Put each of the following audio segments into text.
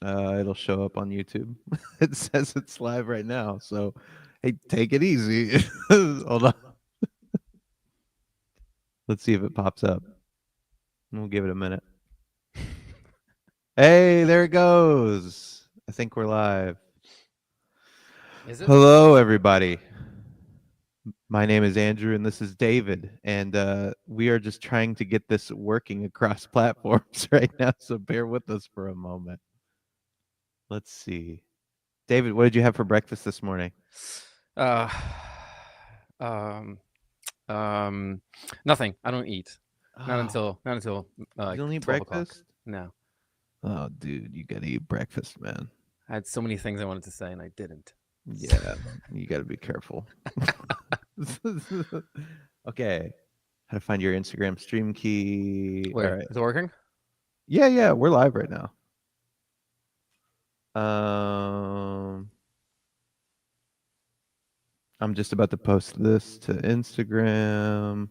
It'll show up on YouTube. It says it's live right now. So, hey, take it easy. Hold on. Let's see if it pops up. We'll give it a minute. Hey, there it goes. I think we're live. Is it? Hello, everybody. My name is Andrew, and this is David. And we are just trying to get this working across platforms right now. So bear with us for a moment. Let's see. David, what did you have for breakfast this morning? Uh, um, Nothing. I don't eat. Not Oh, until you like don't eat 12 o'clock. breakfast? No, Oh, dude, you gotta eat breakfast, man. I had so many things I wanted to say and I didn't. Yeah, you gotta be careful. Okay, how to find your Instagram stream key. All Wait, right. is it working? Yeah, we're live right now. Um, I'm just about to post this to Instagram.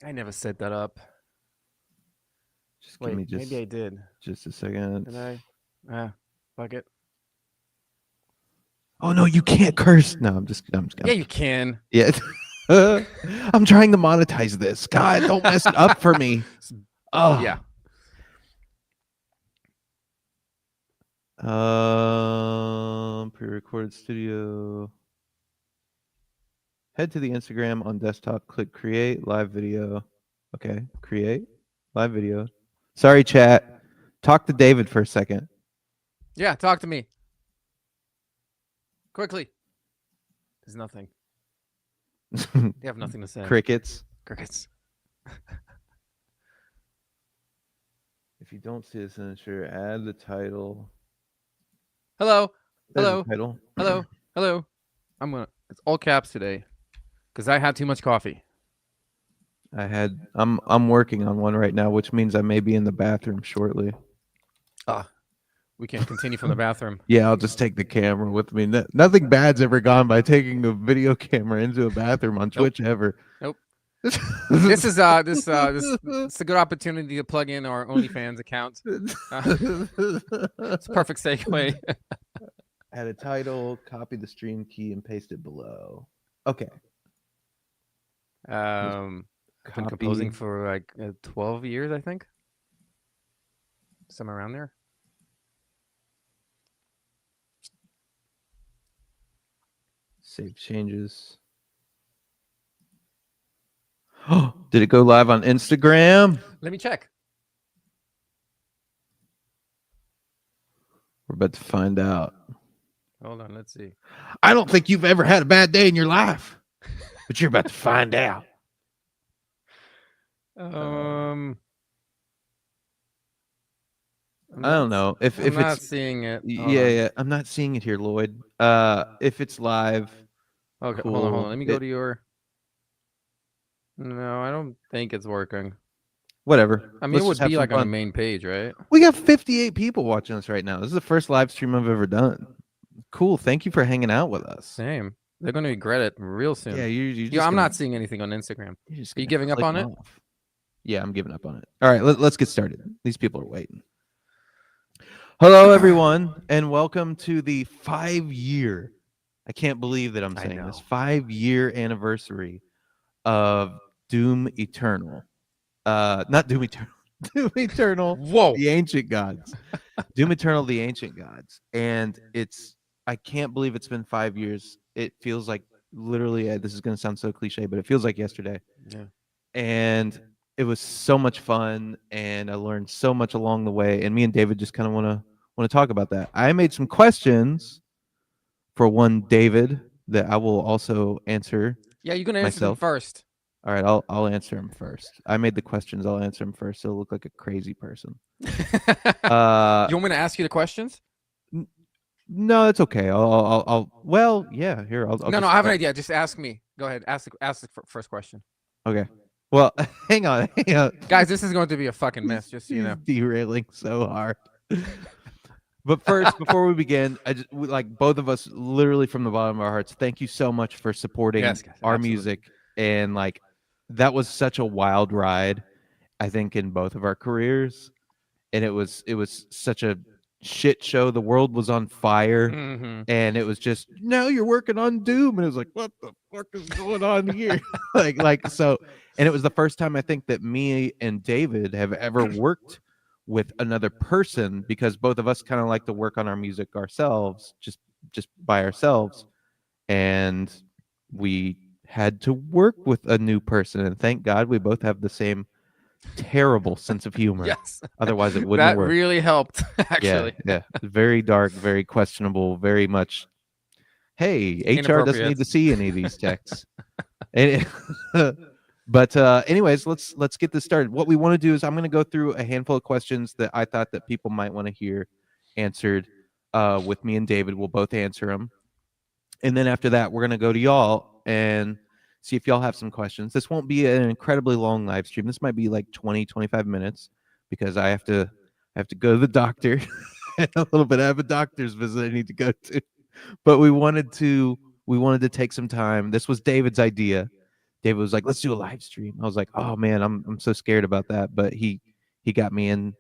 I never set that up. Just give Wait, me maybe I did. just a second. Did I? Fuck it. Oh no, you can't curse. No, I'm just Yeah, you can. yeah. I'm trying to monetize this. God, don't mess it up for me. Oh. Yeah. Pre-recorded studio. Head to the Instagram on desktop, click create live video. Okay, create live video. Sorry, chat. Talk to David for a second. Yeah, talk to me. Quickly. There's nothing. You have nothing to say. Crickets. Crickets. If you don't see the signature, add the title. Hello. There's Hello. the title. Hello. Hello. It's all caps today because I had too much coffee. I'm working on one right now, which means I may be in the bathroom shortly. We can continue from the bathroom. Yeah, I'll just take the camera with me. Nothing bad's ever gone by taking a video camera into a bathroom on Twitch ever. Nope. This is this it's a good opportunity to plug in our OnlyFans account. It's a perfect segue. Add a title, copy the stream key, and paste it below. Okay. I've been composing for like 12 years, I think. Somewhere around there. Save changes. Oh, did it go live on Instagram? Let me check. We're about to find out. Hold on, let's see. I don't think you've ever had a bad day in your life, but you're about to find out. I don't know if I'm not it's seeing it. Yeah, I'm not seeing it here, Lloyd. If it's live, okay, cool. hold on. Let me go to your. No, I don't think it's working. Whatever. I mean, it would be like on the main page, right? We got 58 people watching us right now. This is the first live stream I've ever done. Cool. Thank you for hanging out with us. Same. They're going to regret it real soon. Yeah, Yeah, I'm not seeing anything on Instagram. Are you giving up on it? Yeah, I'm giving up on it. All right, let's get started. These people are waiting. Hello, everyone, and welcome to the 5-year. I can't believe that I'm saying this 5-year anniversary of Doom Eternal. Not Doom Eternal. Doom Eternal. Whoa. The Ancient Gods. Doom Eternal, the Ancient Gods. And I can't believe it's been 5 years. It feels like literally, this is going to sound so cliche, but it feels like yesterday. Yeah. And it was so much fun, and I learned so much along the way. And me and David just kind of want to talk about that. I made some questions for one David that I will also answer. Yeah, you're gonna answer them first. All right, I'll answer them first. I made the questions. I'll answer them first. So I look like a crazy person. You want me to ask you the questions? No, it's okay. I'll. Well, yeah. Here, I'll. No, I have an idea. Just ask me. Go ahead. Ask the first question. Okay. Well, hang on. Guys, this is going to be a fucking mess. Just so you know, derailing so hard. But first, before we begin, like both of us, literally from the bottom of our hearts, thank you so much for supporting our music. And like, that was such a wild ride, I think, in both of our careers. And it was such a shit show. The world was on fire. Mm-hmm. And it was just, now you're working on Doom. And it was like, what the fuck is going on here? So, and it was the first time I think that me and David have ever worked with another person, because both of us kind of like to work on our music ourselves, just by ourselves. And we had to work with a new person. And thank God we both have the same terrible sense of humor. Yes. Otherwise it wouldn't That work. really helped, actually. Yeah. Very dark, very questionable, very much, hey, HR doesn't need to see any of these texts. But anyways, let's get this started. What we want to do is I'm going to go through a handful of questions that I thought that people might want to hear answered with me and David. We'll both answer them. And then after that, we're going to go to y'all and see if y'all have some questions. This won't be an incredibly long live stream. This might be like 20, 25 minutes, because I have to go to the doctor. A little bit. I have a doctor's visit I need to go to. But we wanted to take some time. This was David's idea. David was like, let's do a live stream. I was like, oh man, I'm so scared about that. But he got me in.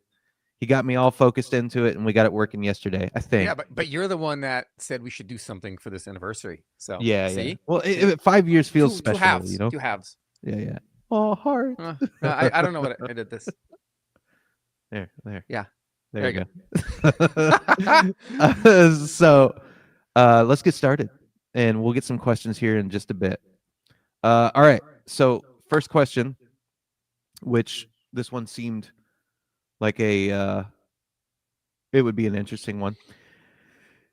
He got me all focused into it, and we got it working yesterday, I think. Yeah, but you're the one that said we should do something for this anniversary. So yeah. see? Well, 5 years feels two special, halves, you know. 2 halves. Yeah. Oh, heart. No, I don't know what I did this. There. Yeah. There you go. So let's get started, and we'll get some questions here in just a bit. All right. So first question, which this one seemed like it would be an interesting one.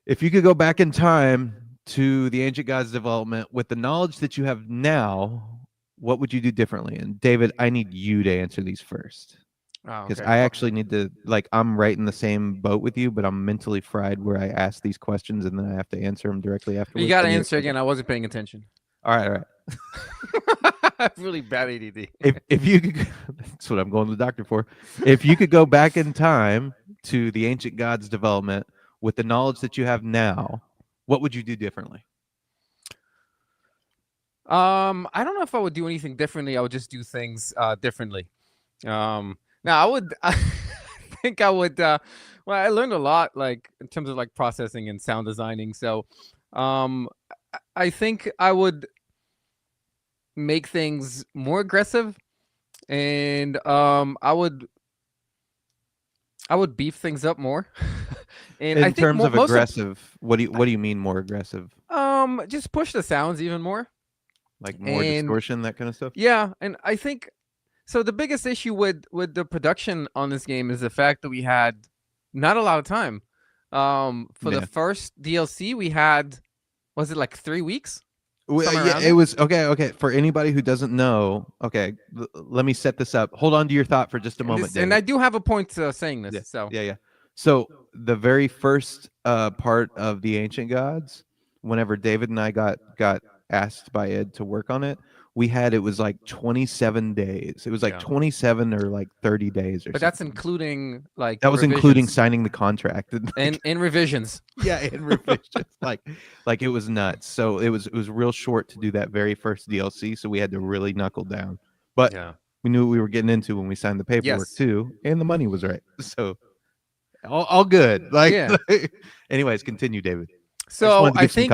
If you could go back in time to the Ancient Gods development with the knowledge that you have now, what would you do differently? And David, I need you to answer these first. Because I actually need to, I'm right in the same boat with you, but I'm mentally fried where I ask these questions and then I have to answer them directly afterwards. You got to answer again. I wasn't paying attention. All right. Really bad ADD. If you could, that's what I'm going to the doctor for. If you could go back in time to the Ancient Gods development with the knowledge that you have now, what would you do differently? I don't know if I would do anything differently. I would just do things differently. Now I think I would. Well, I learned a lot, in terms of processing and sound designing. So, I think I would make things more aggressive, and I would beef things up more. And in I think terms of aggressive, what do you mean more aggressive? Just push the sounds even more, like more distortion, that kind of stuff. Yeah, and I think. So the biggest issue with the production on this game is the fact that we had not a lot of time. For the first DLC, we had, was it 3 weeks? Yeah, it was okay. For anybody who doesn't know, okay, let me set this up. Hold on to your thought for just a moment. And I do have a point to saying this. Yeah. So the very first part of the Ancient Gods, whenever David and I got asked by Ed to work on it, it was 27 days. It was 27 or 30 days or but something. That's including that was revisions. Including signing the contract and revisions. Yeah, and revisions. It was nuts. So it was real short to do that very first DLC, so we had to really knuckle down. But we knew what we were getting into when we signed the paperwork too, and the money was right. So all good. Anyways, continue, David. So I think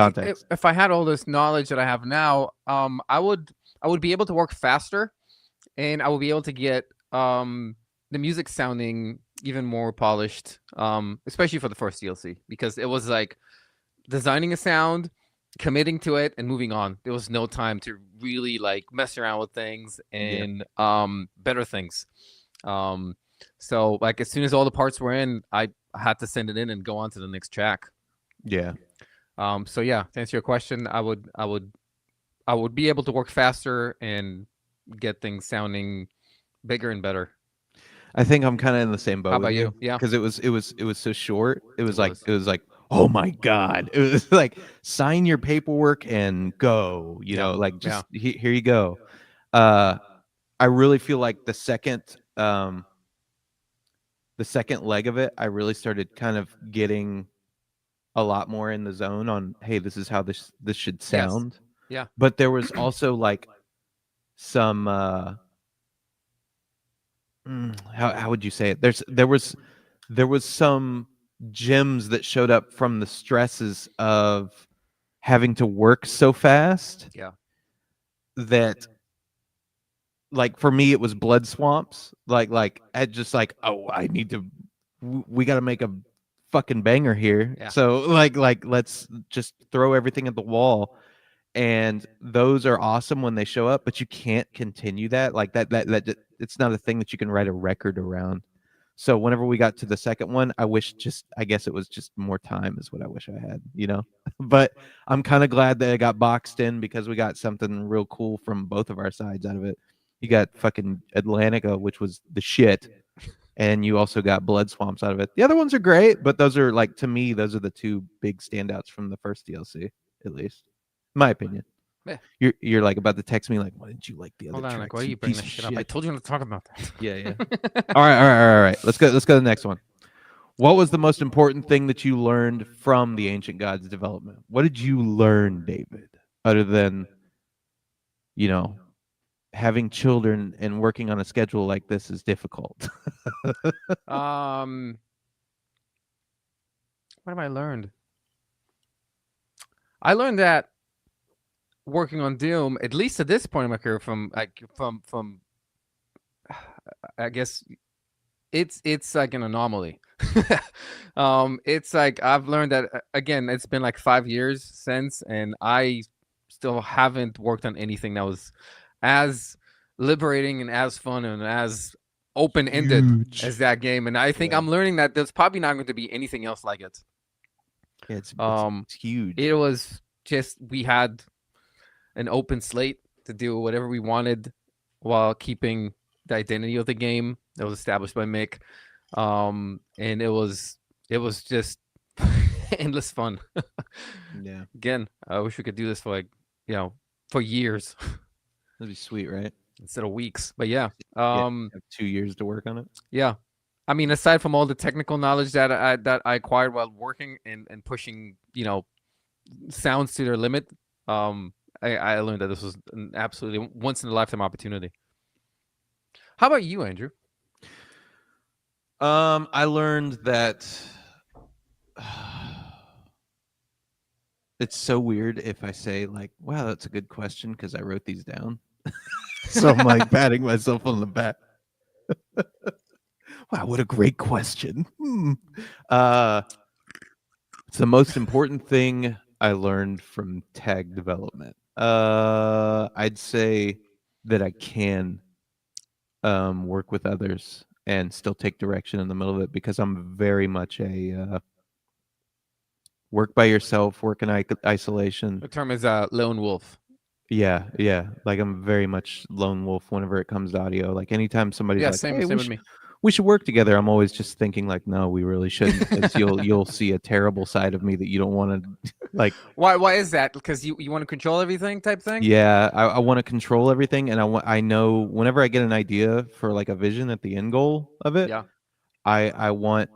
if I had all this knowledge that I have now, I would be able to work faster, and I would be able to get the music sounding even more polished, especially for the first DLC, because it was designing a sound, committing to it, and moving on. There was no time to really mess around with things and better things. So as soon as all the parts were in, I had to send it in and go on to the next track. Yeah. So to answer your question, I would be able to work faster and get things sounding bigger and better. I think I'm kind of in the same boat. How about you? Yeah. Because it was so short. It was like, oh my God. It was sign your paperwork and go, here you go. I really feel like the second leg of it, I really started kind of getting a lot more in the zone on, hey, this is how this should sound. Yes. Yeah. But there was also some how would you say it? There was some gems that showed up from the stresses of having to work so fast. Yeah. That, like, for me it was Blood Swamps. Like I just like, oh, I need to, we got to make a fucking banger here. Yeah. So like let's just throw everything at the wall. And those are awesome when they show up, but you can't continue that. Like that it's not a thing that you can write a record around. So whenever we got to the second one, I guess it was just more time is what I wish I had, you know. But I'm kind of glad that it got boxed in because we got something real cool from both of our sides out of it. You got fucking Atlantica, which was the shit, and you also got Blood Swamps out of it. The other ones are great, but those are, like, to me, those are the two big standouts from the first DLC, at least, in my opinion. Yeah. You're like about to text me like, why didn't you like the other Hold on, tracks, like, why are you bringing this shit up? I told you not to talk about that. Yeah. All right. Let's go to the next one. What was the most important thing that you learned from the Ancient Gods development? What did you learn, David, other than, you know, having children and working on a schedule like this is difficult? What have I learned? I learned that working on Doom, at least at this point in my career, from I guess it's like an anomaly. It's like I've learned that, again, it's been like 5 years since, and I still haven't worked on anything that was as liberating and as fun and as open-ended as that game. And I think I'm learning that there's probably not going to be anything else like it. It's huge. It was just, we had an open slate to do whatever we wanted while keeping the identity of the game that was established by Mick. And it was just endless fun. Yeah. Again, I wish we could do this for, like, for years. That'd be sweet, right? Instead of weeks. But yeah. Have 2 years to work on it. Yeah. I mean, aside from all the technical knowledge that I acquired while working and pushing, sounds to their limit, I learned that this was an absolutely once in a lifetime opportunity. How about you, Andrew? I learned that it's so weird if I say, like, wow, that's a good question, because I wrote these down. So I'm like patting myself on the back. Wow, what a great question. It's the most important thing I learned from tag development. I'd say that I can work with others and still take direction in the middle of it, because I'm very much a work by yourself, work in isolation. The term is lone wolf. Yeah. Like, I'm very much lone wolf whenever it comes to audio. Like, anytime somebody's like, same hey, with me. We should work together, I'm always just thinking, like, no, we really shouldn't, because you'll see a terrible side of me that you don't want to, like. Why is that? Because you want to control everything type thing? Yeah, I want to control everything, and I know whenever I get an idea for, like, a vision at the end goal of it, Yeah. I want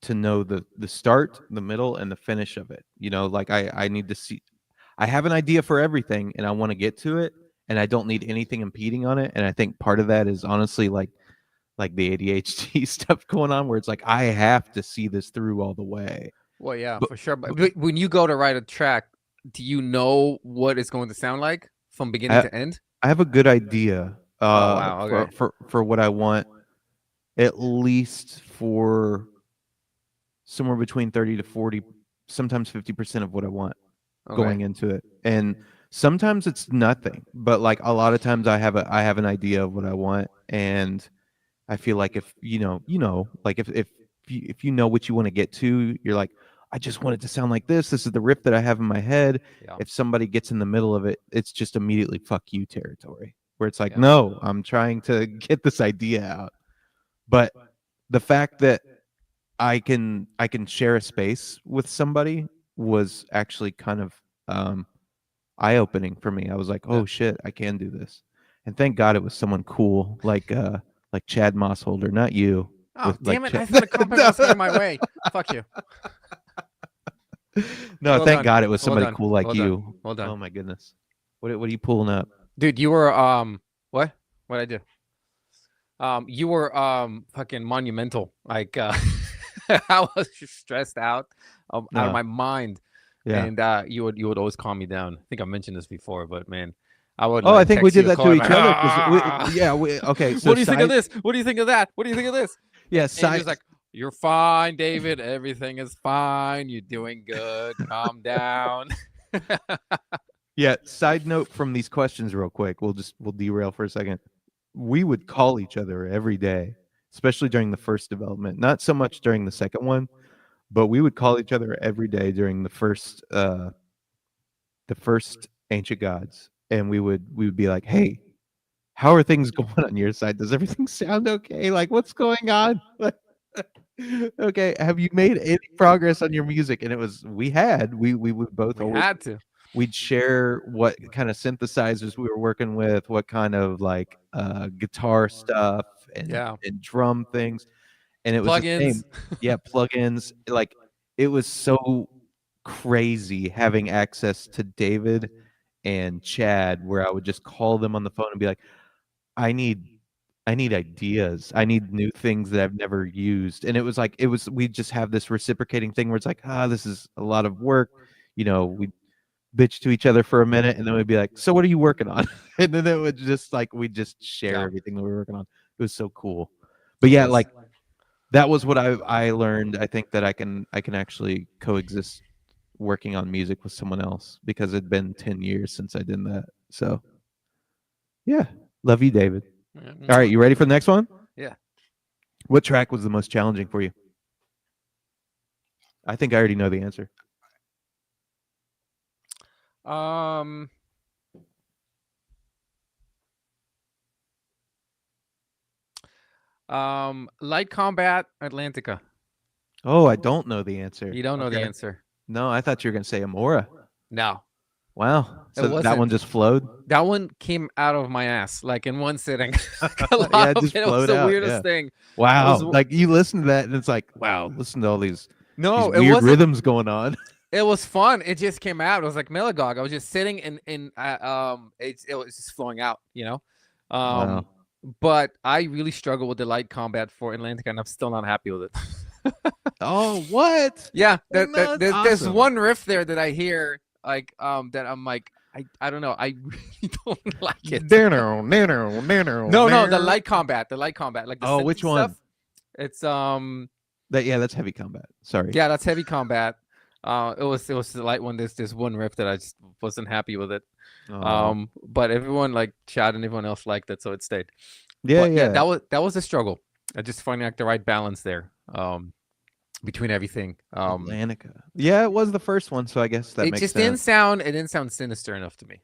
to know the start, the middle, and the finish of it. Like, I need to see. I have an idea for everything, and I want to get to it, and I don't need anything impeding on it. And I think part of that is honestly like the ADHD stuff going on, where it's like, I have to see this through all the way. Well, yeah, for sure. But when you go to write a track, do you know what it's going to sound like from beginning to end? I have a good idea Okay. for what I want, at least for somewhere between 30 to 40, sometimes 50% of what I want going into it. And sometimes it's nothing, but, like, a lot of times I have an idea of what I want, and I feel like if like if you know what you want to get to, you're like, I just want it to sound like this. This is the riff that I have in my head. Yeah. If somebody gets in the middle of it, it's just immediately fuck you territory, where it's like, no, I'm trying to get this idea out. But the fact that I can share a space with somebody was actually kind of eye-opening for me. I was like, oh shit, I can do this. And thank God it was someone cool, like Chad Mossholder, not you. Oh, damn it. I thought a compliment was coming my way. Fuck you. No, thank God it was somebody cool like you. Hold on. Oh my goodness. What are you pulling up? Dude, you were what? What'd I do? You were fucking monumental. Like I was just stressed out, out of my mind. Yeah. And you would always calm me down. I think I mentioned this before, but man, I would Oh, I like think we text you did a that call. to I'm each like, other. 'Cause okay. So what do you think of this? What do you think of that? What do you think of this? Yeah, And he was like, "You're fine, David. Everything is fine. You're doing good. Calm down." Yeah. Side note from these questions, real quick. We'll derail for a second. We would call each other every day, especially during the first development. Not so much during the second one, but we would call each other every day during the first Ancient Gods, and we would be like, "Hey, how are things going on your side? Does everything sound okay? Like, what's going on? Okay, have you made any progress on your music?" And it was we would both We always had to. we'd share what kind of synthesizers we were working with, what kind of like guitar stuff and Yeah. drum things, and it was the Plugins. same. Yeah, plugins. Like it was so crazy having access to David and Chad, where I would just call them on the phone and be like, I need ideas. I need new things that I've never used. And it was like we just have this reciprocating thing where it's like, this is a lot of work. We bitch to each other for a minute and then we'd be like, so what are you working on? And then it would just like we'd just share everything that we were working on. It was so cool. But yeah, like that was what I learned. I think that I can actually coexist working on music with someone else because it'd been 10 years since I did that. So yeah. Love you, David. All right, you ready for the next one? Yeah. What track was the most challenging for you? I think I already know the answer. Light Combat Atlantica. Oh, I don't know the answer. You don't know the answer. No, I thought you were gonna say Amora. No. Wow. So that one just flowed? That one came out of my ass, like in one sitting. Yeah, it just it was the weirdest thing. Wow. Like you listen to that and it's like, wow, listen to all these weird rhythms going on. It was fun. It just came out. It was like Melagog. I was just sitting and it was just flowing out, Wow. But I really struggle with the light combat for Atlantica, and I'm still not happy with it. Oh, what? Yeah, there's one riff there that I hear that I'm like, I don't know. I really don't like it. No, the light combat. Like the which one? Stuff. It's that's Heavy Combat. Sorry. Yeah, that's Heavy Combat. It was the light one. There's one riff that I just wasn't happy with it. But everyone like Chad and everyone else liked it, so it stayed. Yeah. That was a struggle. Just finding like the right balance there. Between everything. Atlantica. Yeah, it was the first one, so I guess that makes sense. It didn't sound sinister enough to me.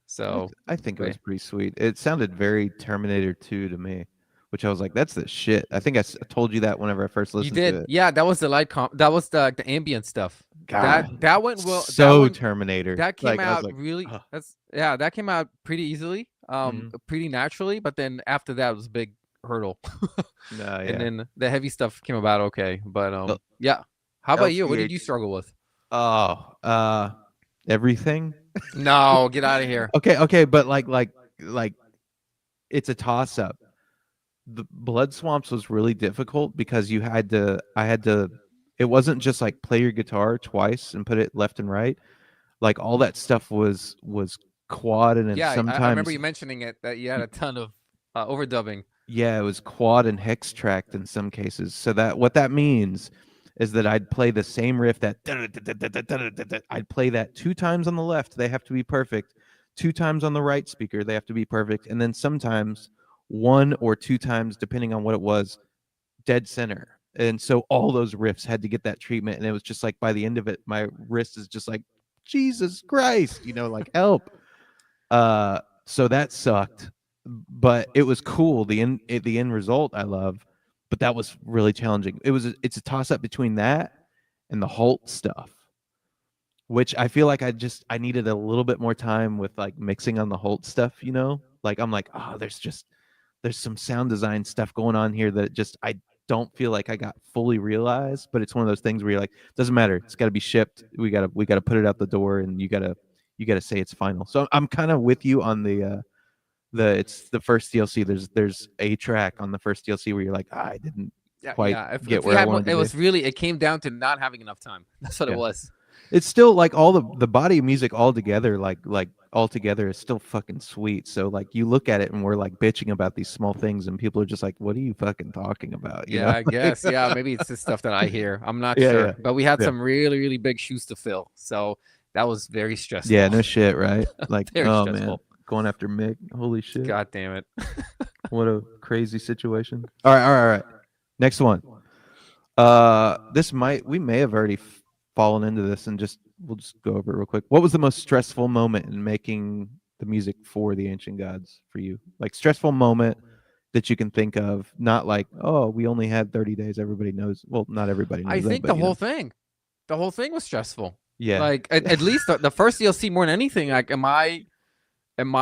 So I think it was pretty sweet. It sounded very Terminator 2 to me, which I was like, that's the shit. I think I told you that whenever I first listened to it. Yeah, that was the light that was the ambient stuff. God, that went well. So Terminator. That came out like, really. That came out pretty easily. Pretty naturally. But then after that, it was a big hurdle. And then the heavy stuff came about okay. But yeah. How about you? What did you struggle with? Everything. No, get out of here. Okay, but like it's a toss up. The Blood Swamps was really difficult because I had to it wasn't just like play your guitar twice and put it left and right. Like all that stuff was quad and sometimes I remember you mentioning it that you had a ton of overdubbing. Yeah, it was quad and hex tracked in some cases. So what that means is that I'd play the same riff I'd play that 2 times on the left, they have to be perfect. 2 times on the right speaker, they have to be perfect. And then sometimes 1 or 2 times, depending on what it was, dead center. And so all those riffs had to get that treatment. And it was just like by the end of it, my wrist is just like, Jesus Christ, like help. So that sucked. But it was cool. The end result I love, but that was really challenging. It's a toss up between that and the Holt stuff, which I feel like I needed a little bit more time with like mixing on the Holt stuff, like I'm like, there's some sound design stuff going on here that I don't feel like I got fully realized, but it's one of those things where you're like, doesn't matter, it's got to be shipped. We got to put it out the door, and you got to say it's final. So I'm kind of with you on it's the first DLC. There's a track on the first DLC where you're like, I didn't quite If get we where I had wanted to it be. was really, it came down to not having enough time. That's what it was. It's still like all the body of music all together, like all together is still fucking sweet. So like you look at it and we're like bitching about these small things, and people are just like, "What are you fucking talking about?" You know? I guess. Yeah, maybe it's the stuff that I hear. I'm not Yeah, sure. yeah. But we had Yeah. some really, really big shoes to fill. So that was very stressful. Yeah, no shit, right? Like, Very oh stressful. man, going after Mick. Holy shit. God damn it. What a crazy situation. All right. Next one. We may have already fallen into this, and we'll just go over it real quick. What was the most stressful moment in making the music for the Ancient Gods for you? Like stressful moment that you can think of, not like, oh, we only had 30 days. Everybody knows. Well, not everybody knows I think that, the whole thing. The whole thing was stressful. Yeah. Like at least the first DLC more than anything, like am I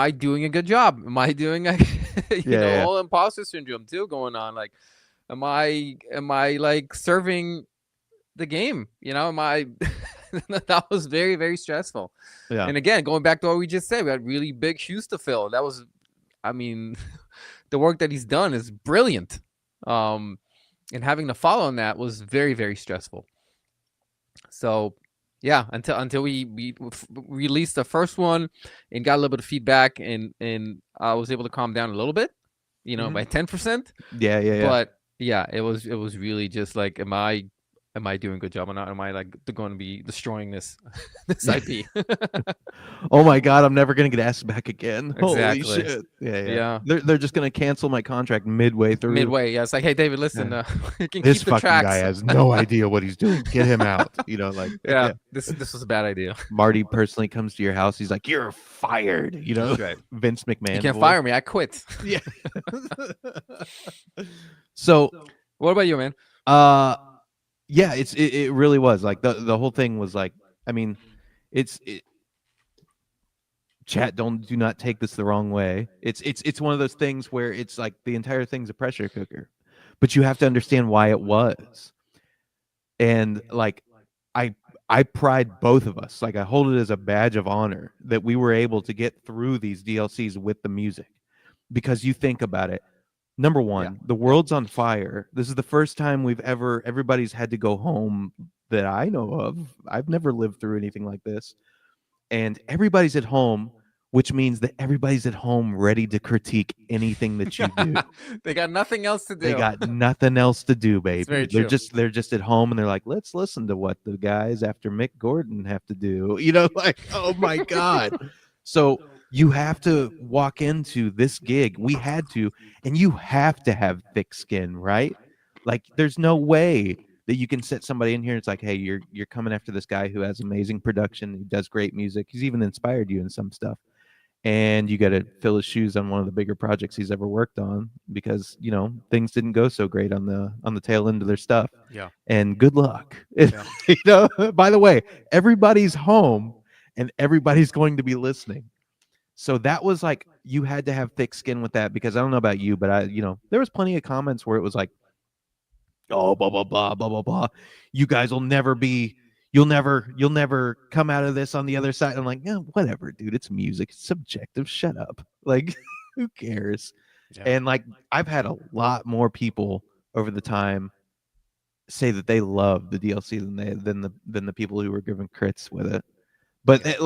doing a good job? Am I doing whole imposter syndrome too going on? Like am I like serving the game? Am I that was very, very stressful. Yeah. And again, going back to what we just said, we had really big shoes to fill. That was, I mean, the work that he's done is brilliant. And having to follow on that was very, very stressful. So yeah, until we released the first one and got a little bit of feedback, and I was able to calm down a little bit, by 10%. Yeah. But yeah, it was really just like, am I doing a good job or not? Am I like going to be destroying this IP? Oh my god, I'm never gonna get asked back again. Exactly. Holy shit. Yeah. They're just gonna cancel my contract midway through. Yeah. It's like, hey David, listen, you can this keep the fucking tracks. guy has no idea what he's doing. Get him out. Like yeah. This was a bad idea. Marty personally comes to your house. He's like, "You're fired." That's right. Vince McMahon. You can't fire me. I quit. Yeah. So, what about you, man? Yeah, it really was like the whole thing was like, I mean, chat, do not take this the wrong way. It's one of those things where it's like the entire thing's a pressure cooker, but you have to understand why it was. And like I pride both of us. Like I hold it as a badge of honor that we were able to get through these DLCs with the music, because you think about it. Number one, the world's on fire. This is the first time everybody's had to go home that I know of. I've never lived through anything like this. And everybody's at home, which means that everybody's at home ready to critique anything that you do. They got nothing else to do. They got nothing else to do, baby. They're just at home and they're like, let's listen to what the guys after Mick Gordon have to do. Like, oh my God. So you have to walk into this gig. We had to, and you have to have thick skin, right? Like there's no way that you can set somebody in here. It's like, hey, you're coming after this guy who has amazing production. He does great music. He's even inspired you in some stuff. And you got to fill his shoes on one of the bigger projects he's ever worked on, because things didn't go so great on the tail end of their stuff. Yeah. And good luck. Yeah. By the way, everybody's home and everybody's going to be listening. So that was like, you had to have thick skin with that, because I don't know about you, but there was plenty of comments where it was like, oh, blah blah blah blah blah blah. You guys will never be. You'll never come out of this on the other side. I'm like, yeah, whatever, dude. It's music. It's subjective. Shut up. Like, who cares? Yeah. And like, I've had a lot more people over the time say that they love the DLC than the people who were given crits with it. But it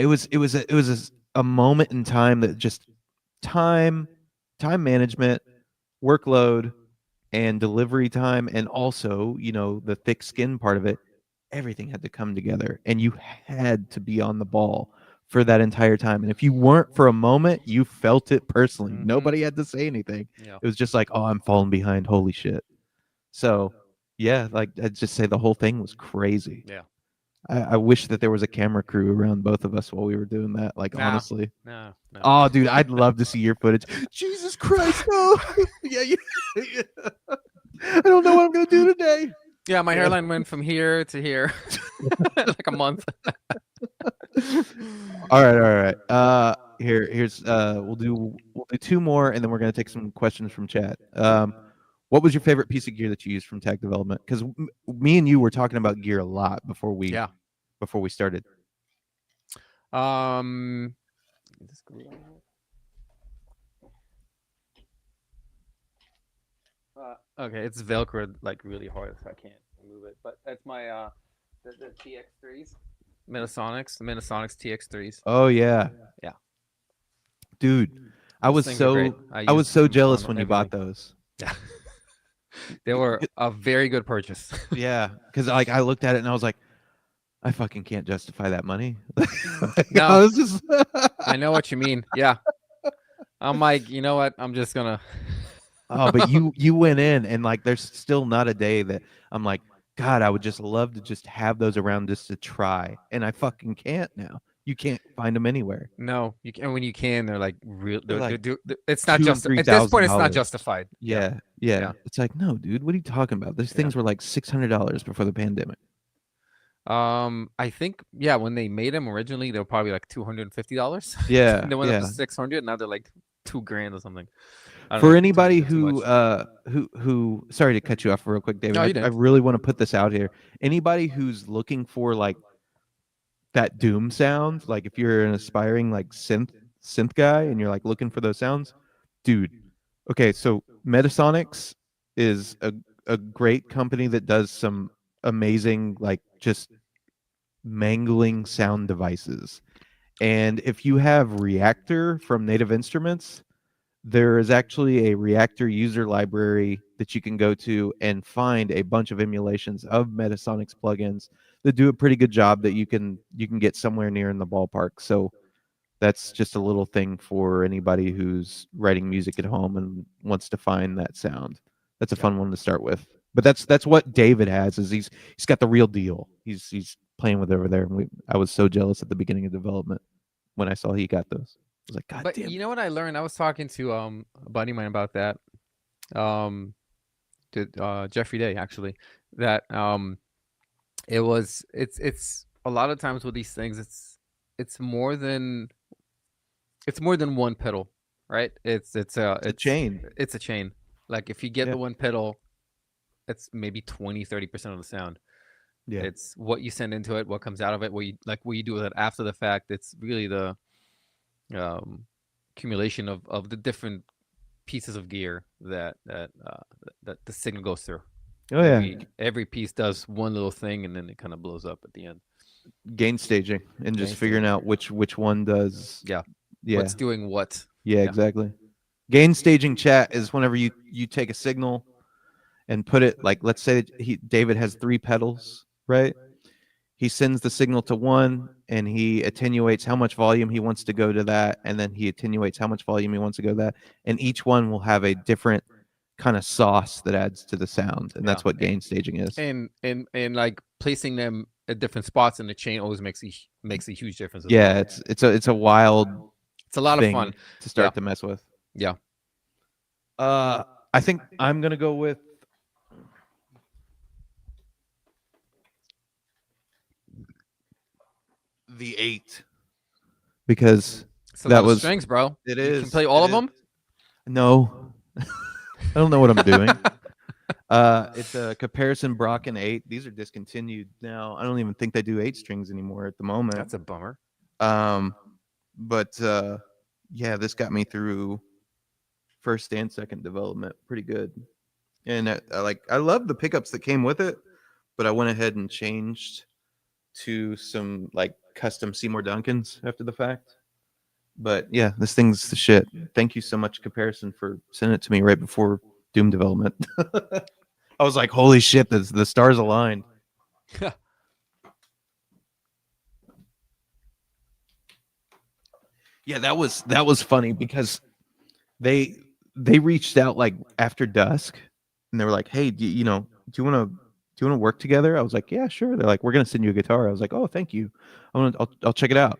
was a moment in time that just time management, workload, and delivery time, and also the thick skin part of it, everything had to come together, and you had to be on the ball for that entire time. And if you weren't for a moment, you felt it personally. Mm-hmm. Nobody had to say anything. It was just like, oh, I'm falling behind, holy shit. So yeah, like I'd just say the whole thing was crazy. Yeah. I wish that there was a camera crew around both of us while we were doing that. Like, honestly. No. Oh, dude, I'd love to see your footage. Jesus Christ, no. Yeah. I don't know what I'm going to do today. Yeah, my hairline went from here to here. Like a month. All right. Here's we'll do two more, and then we're going to take some questions from chat. What was your favorite piece of gear that you used from Tag Development? Because me and you were talking about gear a lot before we started. Okay, it's velcroed like really hard, so I can't move it. But that's my the TX3s, Metasonics, the Metasonics TX3s. Oh yeah, Yeah, dude. I those was things are great. so I I was use so them jealous on when you bought everything. those. Yeah, they were a very good purchase. Yeah, because like I looked at it and I was like, I fucking can't justify that money. Like, I No, was just I know what you mean. Yeah, I'm like, you know what? I'm just gonna. oh, but you went in and like there's still not a day that I'm like, God, I would just love to just have those around just to try. And I fucking can't now. You can't find them anywhere. No, you can. When you can, they're like real. They're like It's not two and just three at this point. thousand It's not dollars. justified. Yeah, Yeah, yeah. yeah, It's like, no, dude, what are you talking about? These yeah. things were like $600 before the pandemic. I think yeah, when they made them originally, they were probably like $250. Yeah, And they went up to yeah. 600. Now they're like $2,000 or something. I don't For know. anybody 200 too much. who sorry to cut you off real quick, David. No, you I didn't. really want to put this out here. Anybody who's looking for like that doom sound, like if you're an aspiring like synth guy and you're like looking for those sounds, dude. Okay, so Metasonics is a great company that does some amazing like just mangling sound devices. And if you have Reactor from Native Instruments, there is actually a Reactor user library that you can go to and find a bunch of emulations of Metasonics plugins that do a pretty good job that you can get somewhere near in the ballpark. So that's just a little thing for anybody who's writing music at home and wants to find that sound. That's a Yeah. fun one to start with. But that's what David has is he's got the real deal. He's playing with it over there, and I was so jealous at the beginning of development when I saw he got those. I was like, God But damn you it. know what I learned? I was talking to a buddy of mine about that. Um, to Jeffrey Day actually. That it's a lot of times with these things it's more than one pedal, right? It's a chain. It's a chain. Like if you get Yeah. the one pedal, it's maybe 20-30% of the sound. Yeah. It's what you send into it, what comes out of it, what you do with it after the fact. It's really the accumulation of the different pieces of gear that the signal goes through. Oh yeah. Every piece does one little thing and then it kind of blows up at the end. Gain staging and just Gain figuring staging. out which one does. Yeah. Yeah. What's doing what? Yeah, exactly. Gain staging chat is whenever you take a signal and put it like, let's say David has 3 pedals, right? He sends the signal to one and he attenuates how much volume he wants to go to that, and then he attenuates how much volume he wants to go to that, and each one will have a different kind of sauce that adds to the sound, and that's what gain staging is. And like placing them at different spots in the chain always makes a huge difference. Yeah, well. It's a wild. It's a lot of fun to start to mess with. Yeah. I think I'm gonna go with the 8 because that was strings, bro. It you is. You can play all of them? No. I don't know what I'm doing. It's a Comparison Brocken 8. These are discontinued now. I don't even think they do 8 strings anymore at the moment. That's a bummer. But yeah, this got me through first and second development pretty good. And I love the pickups that came with it, but I went ahead and changed to some like custom Seymour Duncans after the fact. But yeah, this thing's the shit. Thank you so much, Comparison, for sending it to me right before Doom development. I was like, holy shit, the stars aligned. Yeah, that was funny because they reached out like after dusk and they were like, hey, do you want to work together? I was like, yeah, sure. They're like, we're gonna send you a guitar. I was like, oh, thank you. I'll check it out.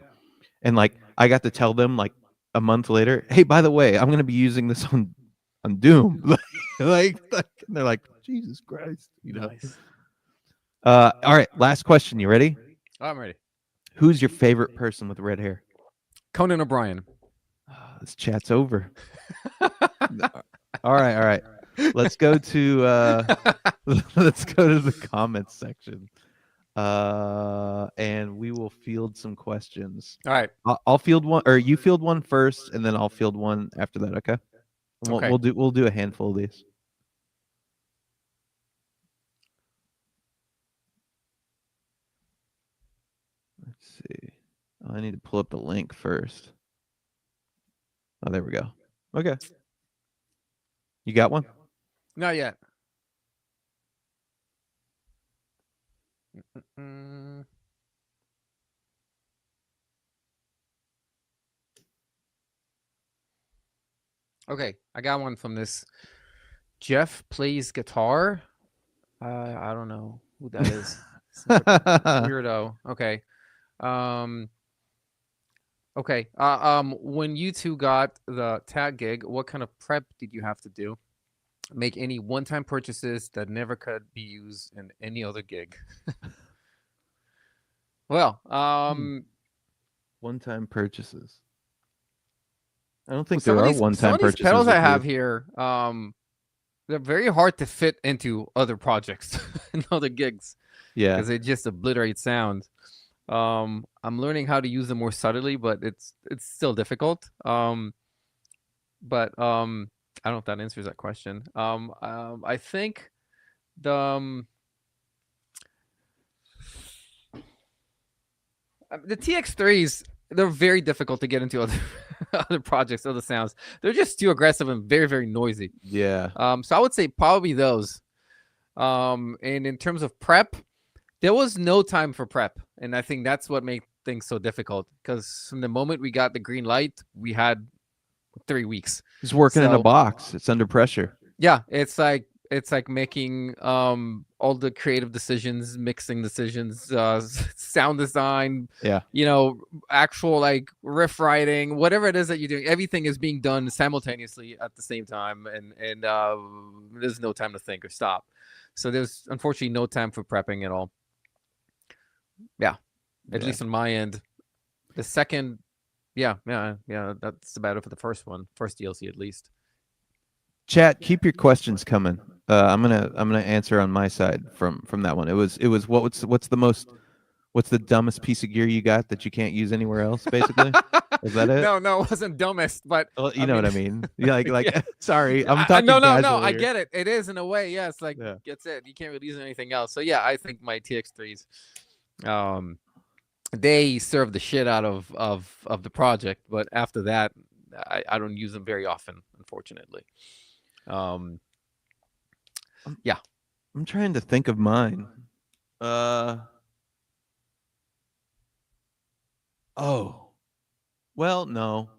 And like I got to tell them like a month later, hey, by the way, I'm gonna be using this on Doom. like and they're like, Jesus Christ, Nice. All right, last question. You ready? I'm ready. Who's your favorite person with red hair? Conan O'Brien. This chat's over. All right. Let's go to the comments section. And we will field some questions. All right. I'll field one, or you field one first, and then I'll field one after that. Okay. We'll do a handful of these. Let's see. Oh, I need to pull up the link first. Oh, there we go. Okay. You got one? Not yet. Okay, I got one from this Jeff Plays Guitar. I don't know who that is. Weirdo. Okay. Okay. When you two got the tag gig, what kind of prep did you have to do? Make any one-time purchases that never could be used in any other gig. Well, one-time purchases. I don't think there are one-time purchases. Some of these pedals I have here, they're very hard to fit into other projects and other gigs. Yeah, because it just obliterates sound. I'm learning how to use them more subtly, but it's still difficult. But I don't know if that answers that question. I think the TX3s, they're very difficult to get into other projects, other sounds. They're just too aggressive and very, very noisy. Yeah. So I would say probably those. And in terms of prep, there was no time for prep, and I think that's what made things so difficult. Because from the moment we got the green light, we had 3 weeks. It's working in a box. It's under pressure. Yeah, it's like making all the creative decisions, mixing decisions, sound design. Yeah. Actual like riff writing, whatever it is that you're doing. Everything is being done simultaneously at the same time, and there's no time to think or stop. So there's unfortunately no time for prepping at all. Yeah, at least on my end. The second, yeah, that's about it for the first DLC at least. Chat, keep your questions coming. I'm gonna answer on my side from that one. It was what's the dumbest piece of gear you got that you can't use anywhere else? Basically, is that it? No, it wasn't dumbest, but well, you know what I mean. Like yeah. Sorry, I'm talking. No, I get it. It is in a way, yes. Like that's it. You can't really use anything else. So yeah, I think my TX3s, they serve the shit out of the project, but after that, I don't use them very often, unfortunately. Yeah, I'm trying to think of mine. Oh, well, no.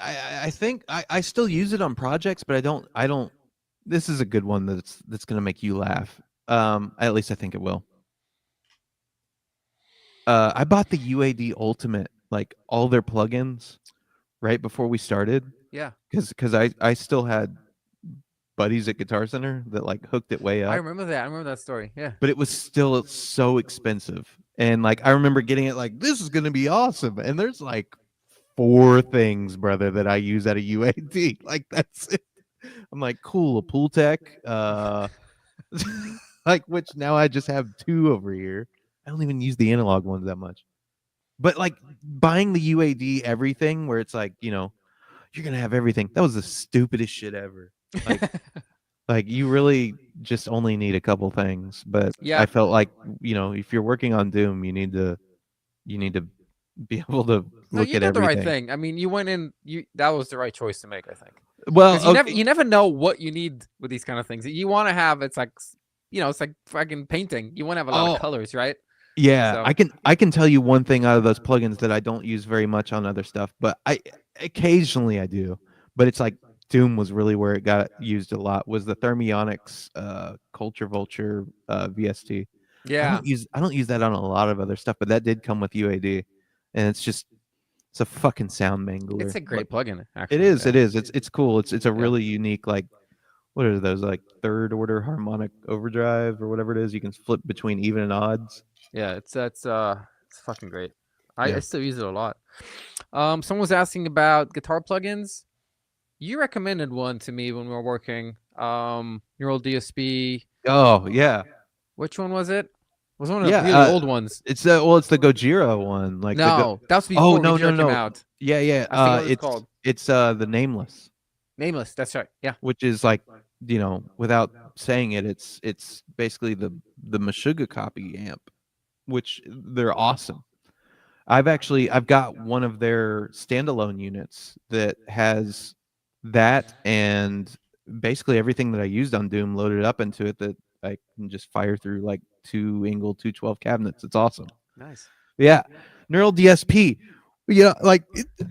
I think I still use it on projects, but I don't. This is a good one that's gonna make you laugh. At least I think it will. I bought the UAD Ultimate, like all their plugins, right before we started. Yeah. Because I still had buddies at Guitar Center that like hooked it way up. I remember that story. Yeah. But it was still so expensive. And like I remember getting it like, this is gonna be awesome. And there's like 4 things, brother, that I use at a UAD. Like that's it. I'm like, cool, a pool tech. Like which now I just have 2 over here. I don't even use the analog ones that much. But like buying the UAD everything where it's like, you're gonna have everything. That was the stupidest shit ever. Like, like you really just only need a couple things. But yeah. I felt like, if you're working on Doom, you need to be able to look at everything. The right thing. I mean, you went in. That was the right choice to make, I think. Well, you never know what you need with these kind of things. You want to have. It's like, it's like fucking painting. You want to have a lot of colors, right? Yeah, so. I can tell you one thing out of those plugins that I don't use very much on other stuff, but I occasionally I do. But it's like Doom was really where it got used a lot. Was the Thermionics Culture Vulture VST? Yeah, I don't use that on a lot of other stuff, but that did come with UAD, and it's a fucking sound mangler. It's a great plugin. Actually, it is. It's cool. It's a really unique, like, what are those, like third order harmonic overdrive or whatever it is? You can flip between even and odds. Yeah, it's fucking great. I still use it a lot. Someone was asking about guitar plugins. You recommended one to me when we were working. Your old DSP. Oh yeah. Which one was it? Was one of the really old ones? It's the Gojira one. Like that's before no. came out. Yeah. It's called. It's the Nameless. Nameless. That's right. Yeah. Which is like, without saying it, it's basically the Meshuggah copy amp. which they're awesome. I've got one of their standalone units that has that and basically everything that I used on Doom loaded up into it that I can just fire through like 2 Engel 212 cabinets. It's awesome. Nice. Yeah. Neural DSP. Like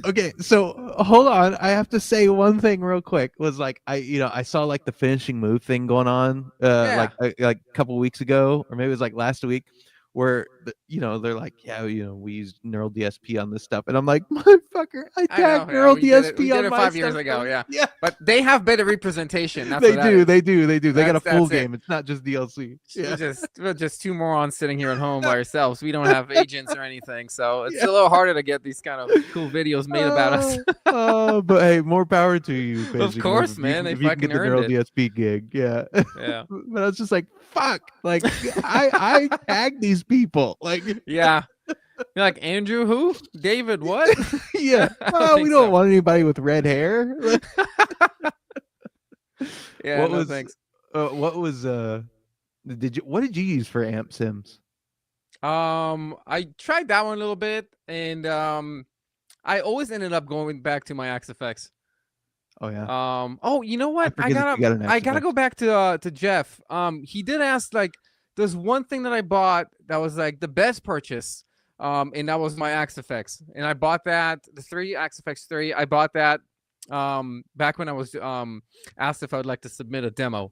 okay, so hold on. I have to say one thing real quick. Was like I saw like the finishing move thing going on like a couple weeks ago, or maybe it was like last week, where they're like, yeah, we use Neural DSP on this stuff, and I'm like, motherfucker, I tagged Neural DSP we did on it my 5 years stuff. ago, yeah. Yeah. But they have better representation. That's They what do. that is. They got a full That's game. It's not just DLC. Yeah. We're just two morons sitting here at home by ourselves. We don't have agents or anything, so it's a little harder to get these kind of cool videos made about us. But hey, more power to you. Of course, man. They if you can fucking get the Neural earned it. DSP gig, yeah. Yeah. But I was just like, fuck. Like I tagged these people. Like Yeah. You're like, Andrew who? David what? yeah. Well, we don't want anybody with red hair. Yeah, no thanks. What did you use for Amp Sims? I tried that one a little bit, and I always ended up going back to my XFX. Oh yeah. Oh, you know what? I gotta go back to Jeff. He did ask, like, there's one thing that I bought that was like the best purchase. And that was my XFX, and I bought that the XFX 3. I bought that back when I was asked if I would like to submit a demo.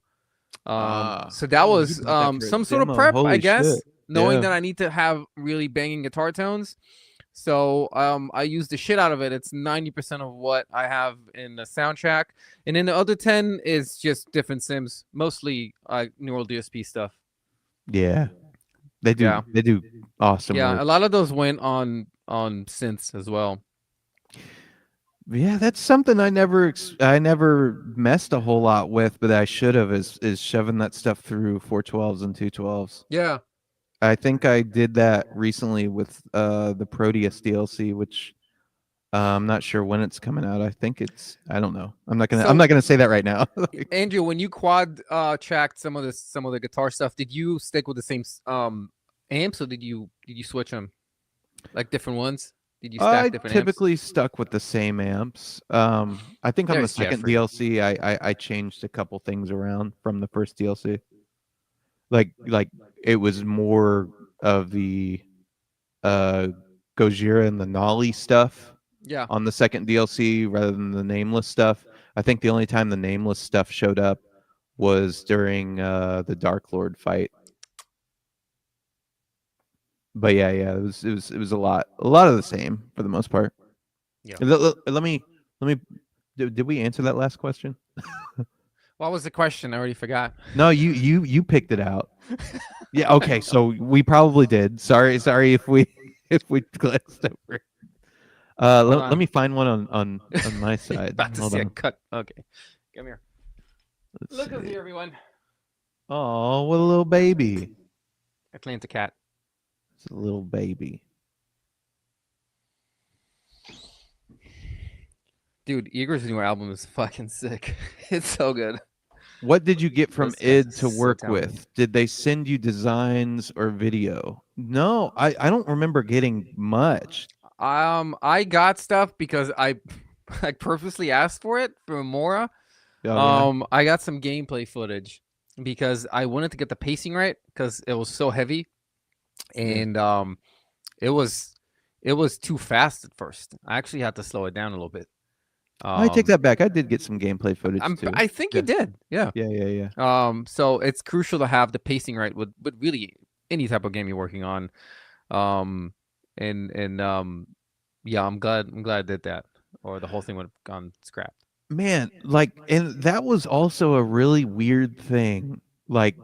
So that was some sort of prep, I guess, knowing that I need to have really banging guitar tones. So I used the shit out of it. It's 90% of what I have in the soundtrack, and then the other 10 is just different sims, mostly Neural DSP stuff. Yeah. They do awesome. Yeah, work. a lot of those went on synths as well. Yeah, that's something I never messed a whole lot with, but I should have is shoving that stuff through 412s and 212s. Yeah. I think I did that recently with the Proteus DLC, which I'm not sure when it's coming out. I think I don't know. I'm not gonna say that right now. Andrew, when you quad tracked some of the guitar stuff, did you stick with the same amps, or did you switch them, like different ones? Did you stack different typically amps? Stuck with the same amps. I think on the second DLC, I changed a couple things around from the first DLC. Like it was more of the Gojira and the Nolly stuff. Yeah. On the second DLC rather than the Nameless stuff. I think the only time the Nameless stuff showed up was during the Dark Lord fight. But yeah, it was a lot of the same for the most part. Yeah. Let me. Did we answer that last question? What was the question? I already forgot. No, you picked it out. Yeah. Okay. So we probably did. Sorry if we glanced over. Let me find one on my side. About to see a cut. Okay, come here. Look at here, everyone. Oh, what a little baby! Atlanta cat. It's a little baby. Dude, Igor's new album is fucking sick. It's so good. What did you get from id to work with? Did they send you designs or video? No, I don't remember getting much. I got stuff because I purposely asked for it from Mora. Oh, yeah. I got some gameplay footage because I wanted to get the pacing right because it was so heavy, and it was too fast at first. I actually had to slow it down a little bit. I take that back. I did get some gameplay footage too. I think you did. Yeah. Yeah. So it's crucial to have the pacing right with really any type of game you're working on. Yeah, I'm glad I did that, or the whole thing would have gone scrapped. Man, like, and that was also a really weird thing. Like,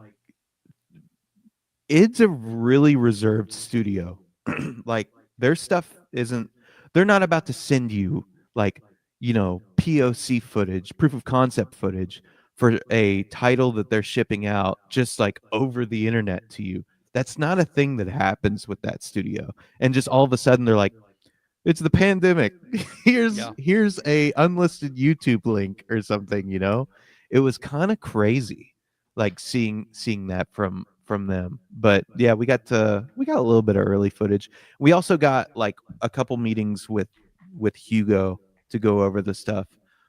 id's a really reserved studio. Like, their stuff they're not about to send you like, POC footage, proof of concept footage for a title that they're shipping out just like over the internet to you. That's not a thing that happens with that studio. And just all of a sudden they're like, it's the pandemic. Here's a unlisted YouTube link or something, It was kind of crazy, like seeing that from them. But yeah, we got a little bit of early footage. We also got like a couple meetings with Hugo to go over the stuff.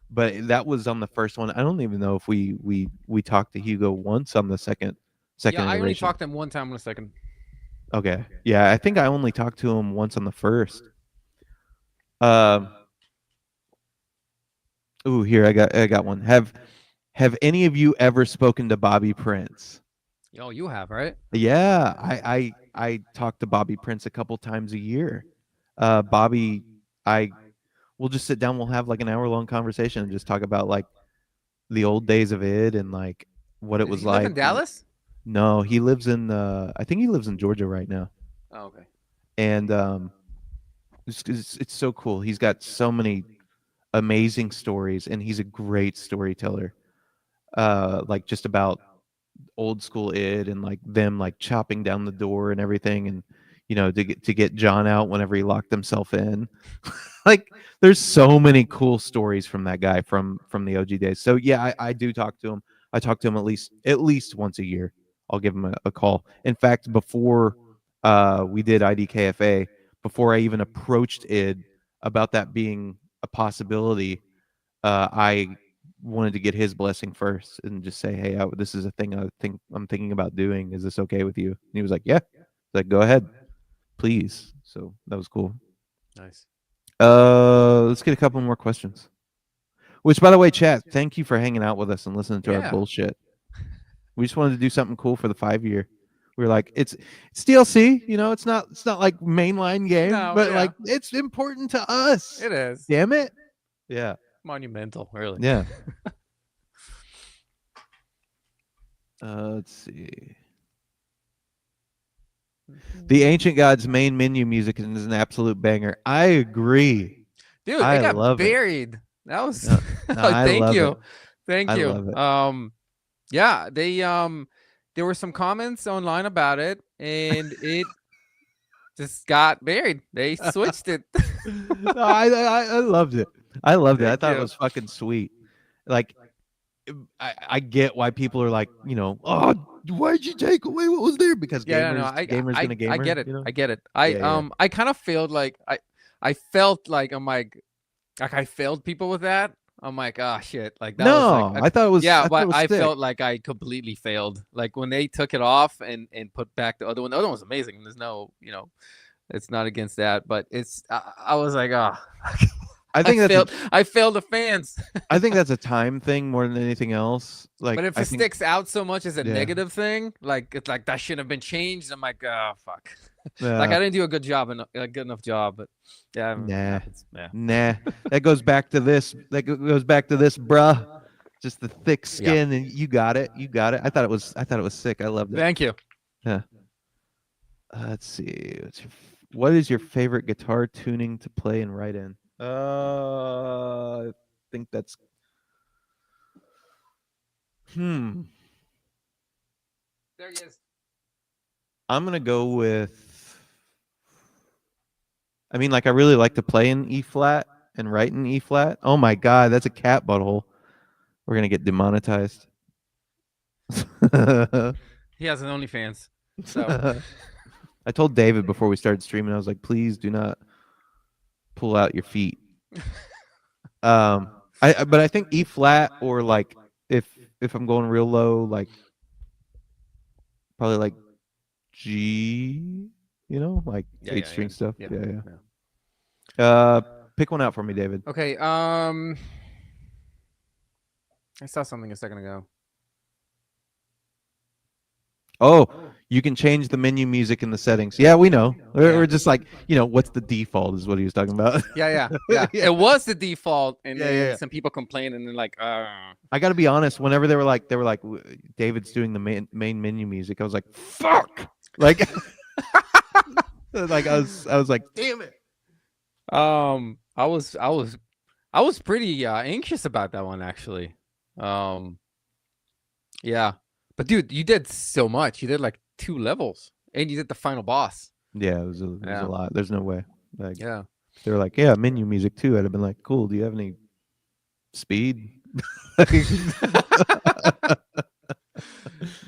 But that was on the first one. I don't even know if we talked to Hugo once on the second Yeah, I only iteration. talked to him one time on the second. Okay. Yeah, I think I only talked to him once on the first. Ooh, here I got one. Have any of you ever spoken to Bobby Prince? Oh, you have, right? Yeah, I talk to Bobby Prince a couple times a year. Bobby, we'll just sit down. We'll have like an hour-long conversation and just talk about like the old days of it and like what it was like. Live in Dallas? No, he lives in. I think he lives in Georgia right now. Oh, okay. And it's so cool. He's got so many amazing stories, and he's a great storyteller. Like just about old school id and like them like chopping down the door and everything, and to get John out whenever he locked himself in. Like there's so many cool stories from that guy from the OG days. So yeah, I do talk to him. I talk to him at least once a year. I'll give him a call. In fact, before we did IDKFA, before I even approached id about that being a possibility, I wanted to get his blessing first and just say, hey, this is a thing I'm thinking about doing. Is this okay with you? And he was like, yeah. Like, go ahead, please. So that was cool. Nice. Let's get a couple more questions. Which, by the way, chat, thank you for hanging out with us and listening to our bullshit. We just wanted to do something cool for the 5-year. We were like, it's DLC, it's not like mainline game, but like it's important to us. It is. Damn it. Yeah. Monumental, really. Yeah. Let's see. The Ancient Gods main menu music is an absolute banger. I agree. Dude, they got buried. That was thank you. Thank you. Yeah, they there were some comments online about it, and it just got buried. They switched it. No, I loved it. I loved it. I thought it was fucking sweet. Like, I get why people are like, oh, why'd you take away what was there? Because gamers gonna gamer. I get it. I get it. I kind of felt like I felt like I'm like I failed people with that. I'm like, oh shit. Like that was like, I thought it was but I felt like I completely failed. Like when they took it off and put back the other one was amazing. There's no, it's not against that, but it's I was like, oh. I failed the fans. I think that's a time thing more than anything else. Like, but if it sticks out so much as a negative thing, like it's like that shouldn't have been changed. I'm like, oh fuck. Like I didn't do a good job and a good enough job, but nah. That goes back to this. Bruh. Just the thick skin, and you got it. I thought it was sick. I loved it. Thank you. Yeah. Let's see. What is your favorite guitar tuning to play and write in? I think that's. There he is. I'm gonna go with. I mean, like I really like to play in E flat and write in E flat. Oh my god, that's a cat butthole. We're gonna get demonetized. He has an OnlyFans. So I told David before we started streaming, I was like, please do not pull out your feet. But I think E flat, or like if I'm going real low, like probably like G, like 8-string stuff. Yeah. Pick one out for me, David. Okay. I saw something a second ago. Oh, you can change the menu music in the settings. Yeah, we know. We're just like, what's the default is what he was talking about. Yeah. It was the default, and then some people complained, and they're like, I got to be honest. Whenever they were like, David's doing the main menu music, I was like, fuck. Like, like I was like, damn it. I was pretty anxious about that one, actually. Yeah. But dude, you did so much. You did like 2 levels, and you did the final boss. Yeah, it was a lot. There's no way. Like, yeah, they were like, menu music too. I'd have been like, cool. Do you have any speed?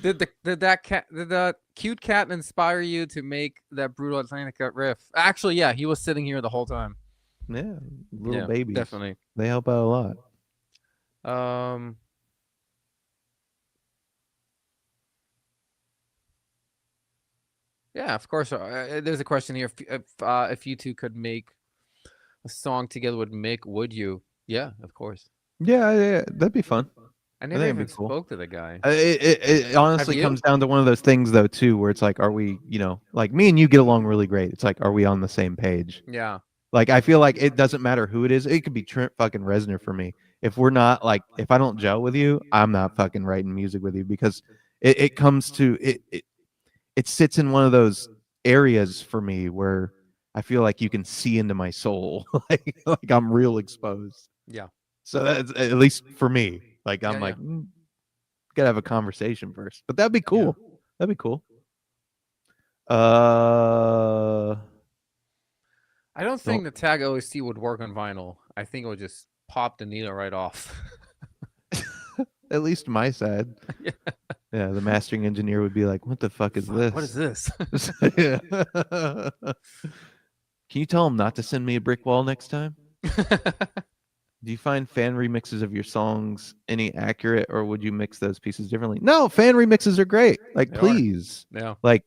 Did the cute cat inspire you to make that brutal Atlantica riff? Actually, yeah, he was sitting here the whole time. Yeah, little Yeah, babies. definitely. They help out a lot. Yeah, of course. There's a question here. If you two could make a song together with Mick, would you? Yeah, of course. Yeah, that'd be fun. I I never think even it'd be cool. spoke to the guy. It honestly comes down to one of those things though too, where it's like, are we, like me and you get along really great. It's like, are we on the same page? Yeah. Like I feel like it doesn't matter who it is. It could be Trent fucking Reznor for me. If we're not like, if I don't gel with you, I'm not fucking writing music with you because it comes to it sits in one of those areas for me where I feel like you can see into my soul, like I'm real exposed. Yeah. So that's at least for me. Like I'm like, gotta have a conversation first. But that'd be cool. Yeah. That'd be cool. I don't think the Tag OST would work on vinyl. I think it would just pop the needle right off. At least my side. Yeah, the mastering engineer would be like, "What the fuck is this? What is this?" Yeah. Can you tell him not to send me a brick wall next time? Do you find fan remixes of your songs any accurate, or would you mix those pieces differently? No, fan remixes are great. Like, please. Yeah. Like,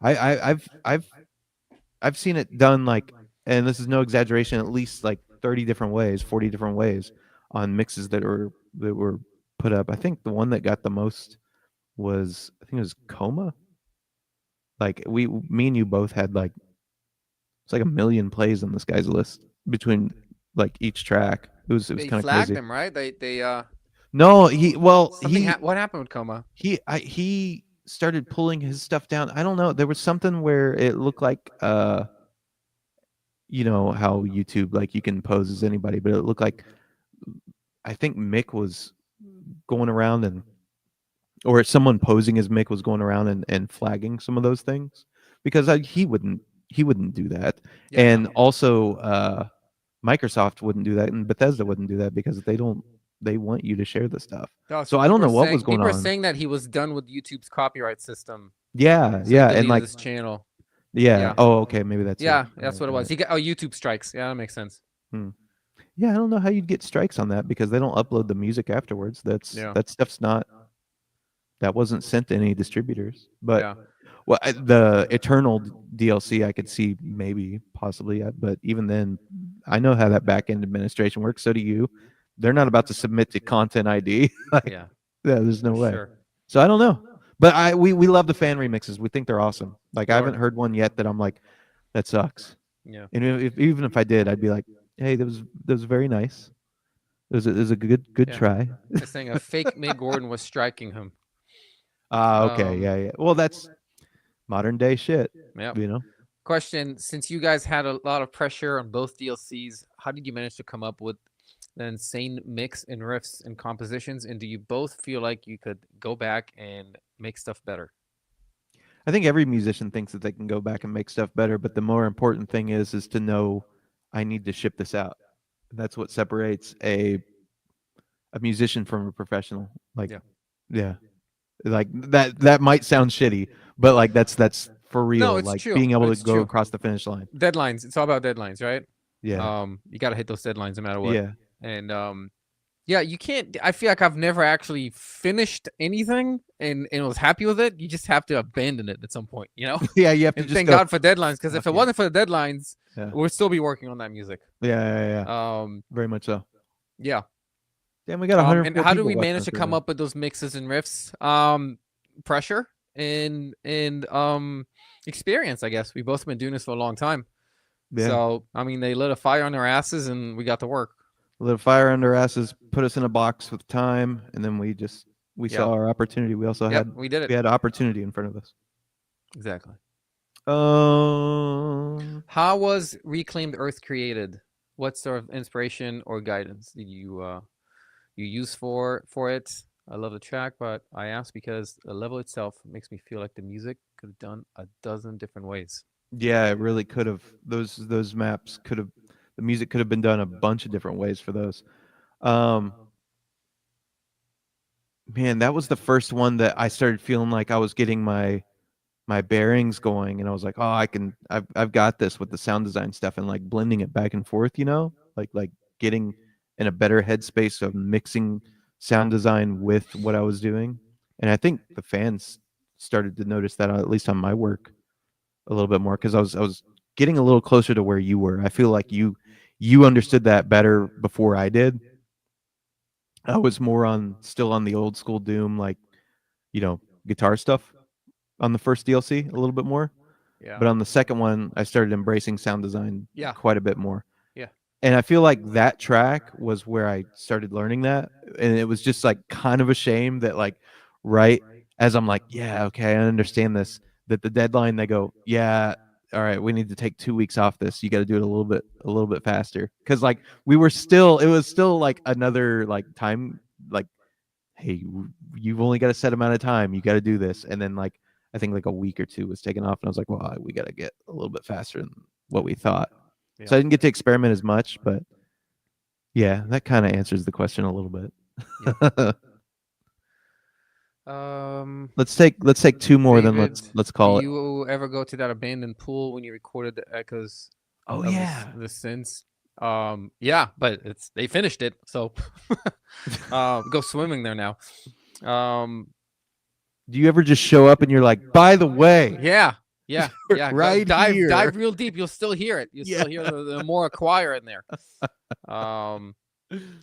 I've seen it done like, and this is no exaggeration, at least like 30 different ways, 40 different ways on mixes that were put up. I think the one that got the most was, I think it was Coma. Like me and you both had like, it's like 1 million plays on this guy's list between like each track. It was kind of crazy. They flagged him, right? They No, what happened with Coma? He started pulling his stuff down. I don't know. There was something where it looked like you know how YouTube, like, you can pose as anybody, but it looked like, I think Mick was going around or someone posing as Mick was going around and flagging some of those things, because he wouldn't do that. Yeah, and also Microsoft wouldn't do that, and Bethesda wouldn't do that because they want you to share the stuff. So I don't know what was going on. People are saying that he was done with YouTube's copyright system. Yeah, so yeah, and like his channel. Yeah. Oh, okay. Maybe that's it. That's what it was. He got YouTube strikes. Yeah, that makes sense. Yeah, I don't know how you'd get strikes on that because they don't upload the music afterwards. That stuff's not. That wasn't sent to any distributors. But well, the Eternal DLC I could see maybe possibly, but even then, I know how that back end administration works. So do you. They're not about to submit to Content ID. Yeah, there's no way. Sure. So I don't know. But we love the fan remixes. We think they're awesome. Like, I haven't heard one yet that I'm like, that sucks. Yeah. And even if I did, I'd be like, hey, that was very nice. It was a good try. They're saying a fake Mick Gordon was striking him. Okay, yeah. Well, that's modern day shit. Yeah. You know. Question: since you guys had a lot of pressure on both DLCs, how did you manage to come up with an insane mix in riffs and compositions? And do you both feel like you could go back and make stuff better? I think every musician thinks that they can go back and make stuff better, but the more important thing is to know, I need to ship this out. That's what separates a musician from a professional. Like, yeah. Like that might sound shitty, but like that's for real. No, it's like true. being able to go across the finish line. Deadlines. It's all about deadlines, right? Yeah. You got to hit those deadlines no matter what. Yeah. And yeah, you can't. I feel like I've never actually finished anything and was happy with it. You just have to abandon it at some point, you know? Yeah, you have to and just thank God for deadlines, because if it wasn't for the deadlines, we'd still be working on that music. Yeah. Very much so. Yeah. Damn, we got 100. And how do we manage to come up with those mixes and riffs? Pressure and experience, I guess. We've both been doing this for a long time. Yeah. So, I mean, they lit a fire on their asses and we got to work. Lit a fire under our asses, put us in a box with time, and then we saw our opportunity. We also we did it. We had opportunity in front of us. Exactly. How was Reclaimed Earth created? What sort of inspiration or guidance did you use for it? I love the track, but I ask because the level itself makes me feel like the music could have done a dozen different ways. Yeah, it really could have. Those maps could have. The music could have been done a bunch of different ways for those. Man, that was the first one that I started feeling like I was getting my bearings going, and I was like, oh, I've got this with the sound design stuff and like blending it back and forth, like getting in a better headspace of mixing sound design with what I was doing. And I think the fans started to notice that, at least on my work, a little bit more, because I was getting a little closer to where you were. I feel like you understood that better before I did. I was still on the old school Doom, like, guitar stuff on the first DLC a little bit more. Yeah. But on the second one, I started embracing sound design Yeah. quite a bit more. Yeah. And I feel like that track was where I started learning that. And it was just like kind of a shame that, like, right as I'm like, yeah, okay, I understand this, that the deadline, they go, yeah, all right, we need to take 2 weeks off this. You got to do it a little bit faster. Cause like it was still like another like time, like, hey, you've only got a set amount of time. You got to do this. And then like, I think like a week or two was taken off, and I was like, well, we got to get a little bit faster than what we thought. Yeah. So I didn't get to experiment as much, but yeah, that kind of answers the question a little bit. Yeah. let's take two more, David, then let's call it. Do you ever go to that abandoned pool when you recorded the echoes? Oh of yeah, the synths. Yeah, but they finished it, so go swimming there now. Do you ever just show up and you're like, by the way? Yeah. Right dive here. dive real deep. You'll still hear it. You'll still hear the more choir in there.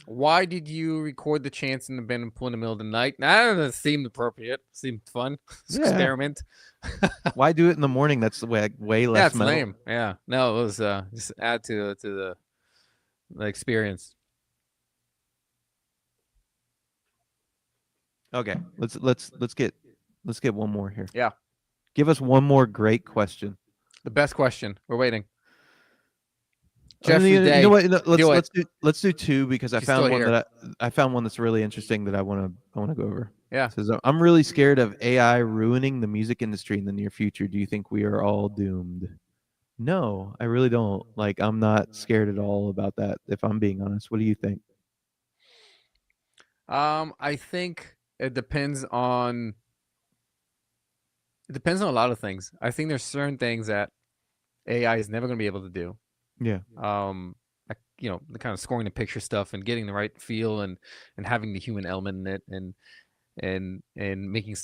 Why did you record the chants in the abandoned pool in the middle of the night? That seemed appropriate. Seemed fun. Experiment. Why do it in the morning? That's way less. That's lame. Yeah. No, it was just add to the experience. Okay, let's get one more here. Yeah. Give us one more great question. The best question. We're waiting. Jeffrey Day. You know what? Let's do two, because I found one that's really interesting that I want to go over. Yeah. It says, I'm really scared of AI ruining the music industry in the near future. Do you think we are all doomed? No, I really don't. Like, I'm not scared at all about that, if I'm being honest. What do you think? I think it depends on a lot of things. I think there's certain things that AI is never going to be able to do. Yeah. The kind of scoring the picture stuff and getting the right feel and having the human element in it and making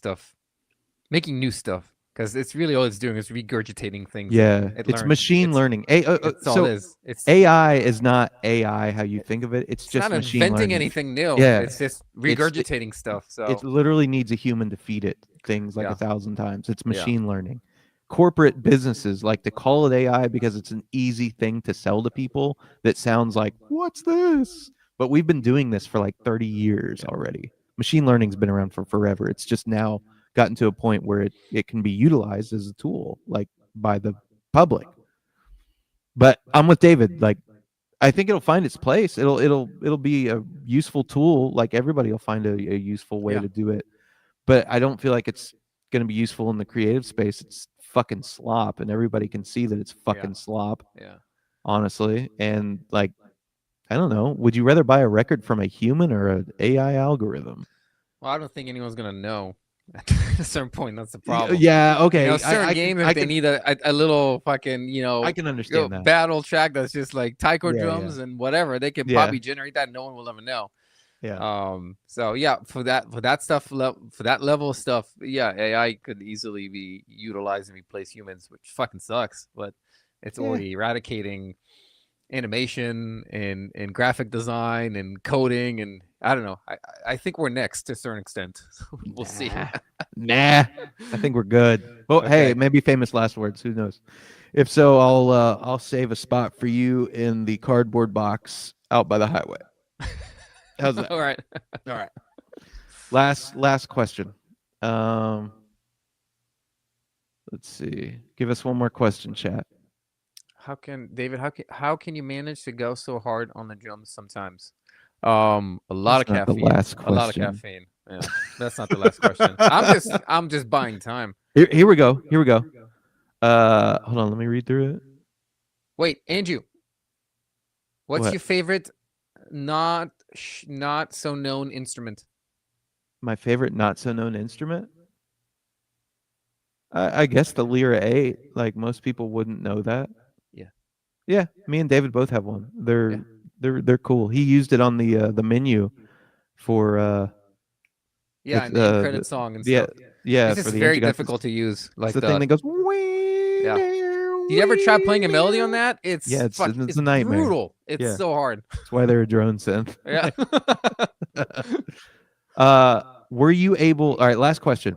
new stuff, because it's really all it's doing is regurgitating things. Yeah, it's machine learning. It's all it is. It's AI is not AI how you think of it. It's just not machine inventing learning. anything new. Yeah, it's just regurgitating stuff. So it literally needs a human to feed it things like 1,000 times. It's machine learning. Corporate businesses like to call it AI because it's an easy thing to sell to people that sounds like, what's this? But we've been doing this for like 30 years already. Machine learning's been around for forever. It's just now gotten to a point where it can be utilized as a tool, like, by the public. But I'm with David. Like, I think it'll find its place. It'll be a useful tool. Like, everybody will find a useful way to do it. But I don't feel like it's going to be useful in the creative space. It's fucking slop, and everybody can see that it's fucking slop. Yeah. Honestly, and like, I don't know. Would you rather buy a record from a human or an AI algorithm? Well, I don't think anyone's gonna know at a certain point. That's the problem. Yeah. Okay. Certain games, if they need a little fucking, I can understand that battle track that's just like taiko drums and whatever, they can probably generate that. No one will ever know. Yeah. So yeah, for that stuff, for that level of stuff, yeah, AI could easily be utilized and replace humans, which fucking sucks. But it's already eradicating animation and graphic design and coding, and I don't know. I think we're next to a certain extent. We'll see. Nah, I think we're good. Well, hey, maybe famous last words. Who knows? If so, I'll save a spot for you in the cardboard box out by the highway. How's that? All right. Last question. Let's see. Give us one more question, chat. How can you manage to go so hard on the drums sometimes? A lot of caffeine. A lot of caffeine. Yeah, that's not the last question. I'm just buying time. Here we go. Hold on, let me read through it. Wait, Andrew. What's your favorite not so known instrument? my favorite not so known instrument. I guess the Lyra 8. Like most people wouldn't know that. Yeah. Yeah, me and David both have one. Yeah. They're cool. He used it on the menu for Yeah, and the end credit song and stuff. Yeah, It's for just the very Ancient Gods. difficult to use. It's Like the thing that goes. yeah. Do you ever try playing a melody on that? It's it's a it's nightmare. brutal. It's so hard. That's why they're a drone synth. Yeah. Were you able? All right, last question.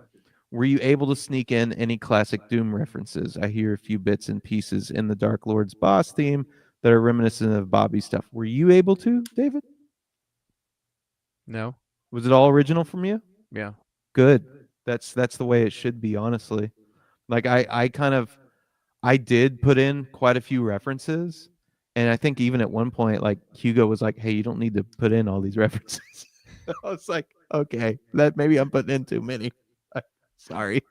Were you able to sneak in any classic Doom references? I hear a few bits and pieces in the Dark Lord's boss theme that are reminiscent of Bobby stuff. Were you able to, David? No. Was it all original from you? Yeah. Good. That's the way it should be, honestly. Like I did put in quite a few references, and I think even at one point, like Hugo was like, "Hey, you don't need to put in all these references." I was like, "Okay, that maybe I'm putting in too many." Sorry.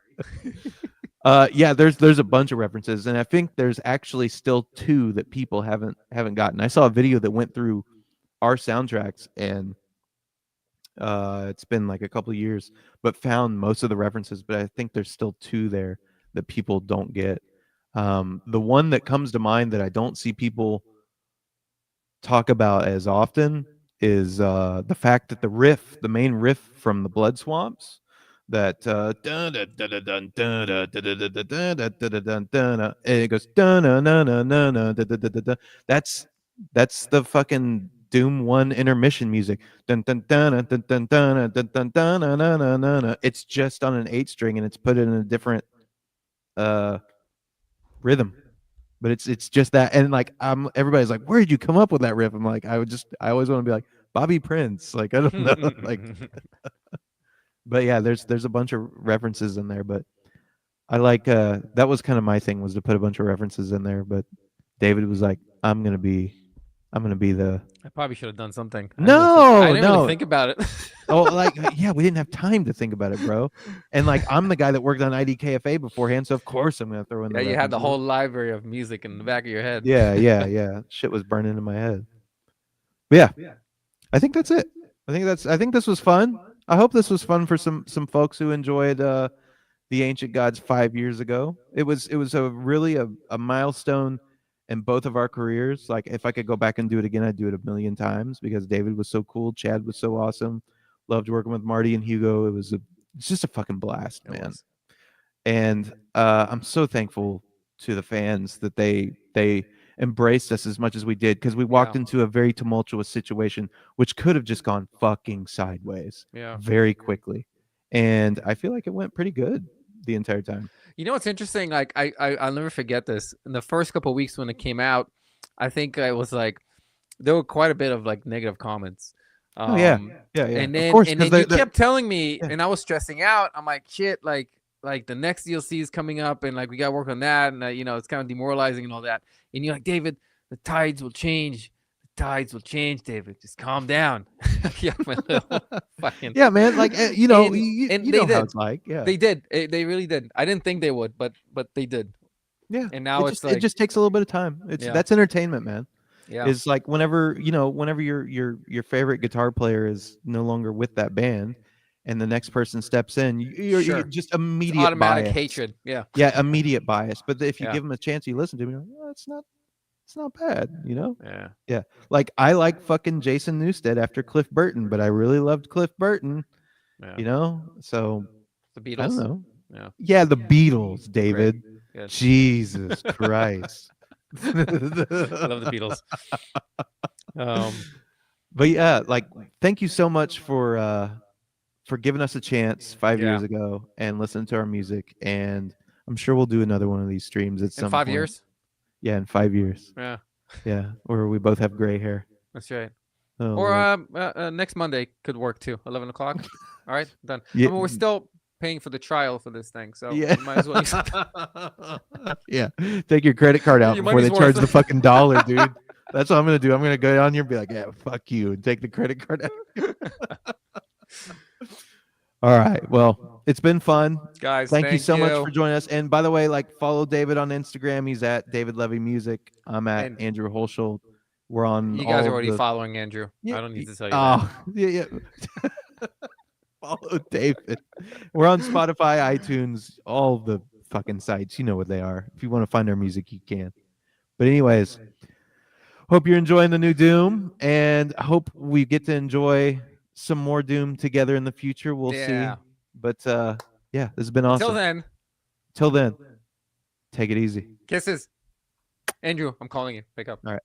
Yeah, there's a bunch of references, and I think there's actually still 2 that people haven't gotten. I saw a video that went through our soundtracks, and it's been like a couple of years, but found most of the references. But I think there's still 2 there that people don't get. The one that comes to mind that I don't see people talk about as often is the fact that the main riff from the Blood Swamps, that and it goes that's the fucking Doom 1 intermission music. It's just on an 8-string, and it's put in a different rhythm, but it's just that. And like everybody's like, where did you come up with that riff? I'm like, I always want to be like Bobby Prince, like I don't know. Like but yeah, there's a bunch of references in there, but I like that was kind of my thing, was to put a bunch of references in there. But David was like, I'm gonna be the I probably should have done something. I didn't really think about it. Oh, like yeah, we didn't have time to think about it, bro. And like I'm the guy that worked on IDKFA beforehand, so of course I'm gonna throw in. Yeah, you had the whole library of music in the back of your head. Yeah. Shit was burning in my head. But yeah, I think that's it. I think this was fun. I hope this was fun for some folks who enjoyed the Ancient Gods 5 years ago. It was a really a milestone in both of our careers. Like if I could go back and do it again, I'd do it a million times, because David was so cool, Chad was so awesome, loved working with Marty and Hugo. It's just a fucking blast, man. And I'm so thankful to the fans that they embraced us as much as we did, because we walked into a very tumultuous situation which could have just gone fucking sideways very quickly, and I feel like it went pretty good the entire time. You know what's interesting? Like I'll never forget this. In the first couple of weeks when it came out, I think I was like, there were quite a bit of like negative comments. Yeah. And then you kept telling me, and I was stressing out. I'm like, shit, like the next DLC is coming up, and like we got to work on that, and it's kind of demoralizing and all that. And you're like, David, the tides will change. The tides will change, David. Just calm down. Yeah, man. Like you know how it's like. Yeah, they did. They really did. I didn't think they would, but they did. Yeah, and now it just takes a little bit of time. That's entertainment, man. Yeah, it's like whenever your favorite guitar player is no longer with that band, and the next person steps in, you're just immediate automatic bias. hatred. Yeah, immediate bias. But if you give them a chance, you listen to them, you're like, well, it's not bad, Yeah. Like I like fucking Jason Newsted after Cliff Burton, but I really loved Cliff Burton. So the Beatles. I don't know. Yeah, the Beatles, David. Jesus Christ. I love the Beatles. But yeah, like thank you so much for giving us a chance 5 years ago and listening to our music, and I'm sure we'll do another one of these streams at some 5 point. years. Yeah, in 5 years. Yeah, or we both have gray hair. That's right. Oh, or next Monday could work too. 11 o'clock. All right, done. I mean, we're still paying for the trial for this thing, so we might as well take your credit card out before they charge the fucking $1, dude. That's what I'm gonna do. I'm gonna go on here and be like, yeah, fuck you, and take the credit card out. All right, well, it's been fun, guys. Thank you so much for joining us. And by the way, like, follow David on Instagram. He's at David Levy Music. I'm at Andrew Holschel. We're on. You guys are already following Andrew. I don't need to tell you that. Yeah. Follow David. We're on Spotify, iTunes, all the fucking sites. You know what they are. If you want to find our music, you can. But anyways, hope you're enjoying the new Doom, and hope we get to enjoy some more Doom together in the future. We'll see. But yeah, this has been awesome. Till then, take it easy. Kisses. Andrew, I'm calling you. Pick up. All right.